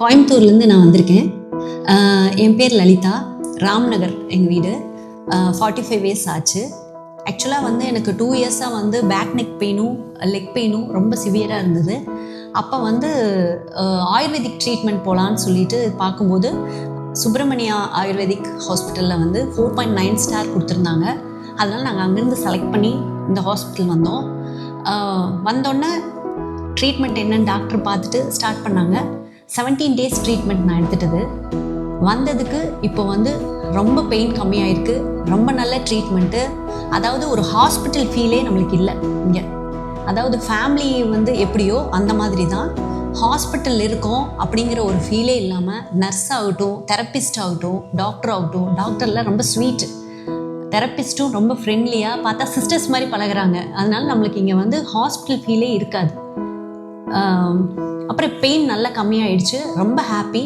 கோயம்புத்தூர்லேருந்து நான் வந்திருக்கேன். என் பேர் லலிதா. ராம்நகர் எங்கள் வீடு. 45 இயர்ஸ் ஆச்சு. ஆக்சுவலாக வந்து எனக்கு 2 இயர்ஸாக வந்து பேக் நெக் பெயினும் லெக் பெயினும் ரொம்ப சிவியராக இருந்தது. அப்போ வந்து ஆயுர்வேதிக் ட்ரீட்மெண்ட் போகலான்னு சொல்லிட்டு பார்க்கும்போது சுப்பிரமணியா ஆயுர்வேதிக் ஹாஸ்பிட்டலில் வந்து 4.9 ஸ்டார் கொடுத்துருந்தாங்க. அதனால் நாங்கள் அங்கேருந்து செலக்ட் பண்ணி இந்த ஹாஸ்பிட்டல் வந்தோம். வந்தோடனே ட்ரீட்மெண்ட் என்னன்னு டாக்டர் பார்த்துட்டு ஸ்டார்ட் பண்ணாங்க. 17 டேஸ் ட்ரீட்மெண்ட் நான் எடுத்துட்டது. வந்ததுக்கு இப்போ வந்து ரொம்ப பெயின் கம்மியாயிருக்கு. ரொம்ப நல்ல ட்ரீட்மெண்ட்டு. அதாவது ஒரு ஹாஸ்பிட்டல் ஃபீலே நம்மளுக்கு இல்லை இங்கே. அதாவது ஃபேமிலி வந்து எப்படியோ அந்த மாதிரி தான் ஹாஸ்பிட்டல் இருக்கோம் அப்படிங்கிற ஒரு ஃபீலே இல்லாமல் நர்ஸ் ஆகட்டும், தெரப்பிஸ்ட் ஆகட்டும், டாக்டர் ஆகட்டும், டாக்டர்லாம் ரொம்ப ஸ்வீட்டு, தெரப்பிஸ்ட்டும் ரொம்ப ஃப்ரெண்ட்லியாக பார்த்தா சிஸ்டர்ஸ் மாதிரி பழகுறாங்க. அதனால நம்மளுக்கு இங்கே வந்து ஹாஸ்பிட்டல் ஃபீலே இருக்காது. அப்புறம் பெயின் நல்லா கம்மியாயிடுச்சு. ரொம்ப ஹாப்பி.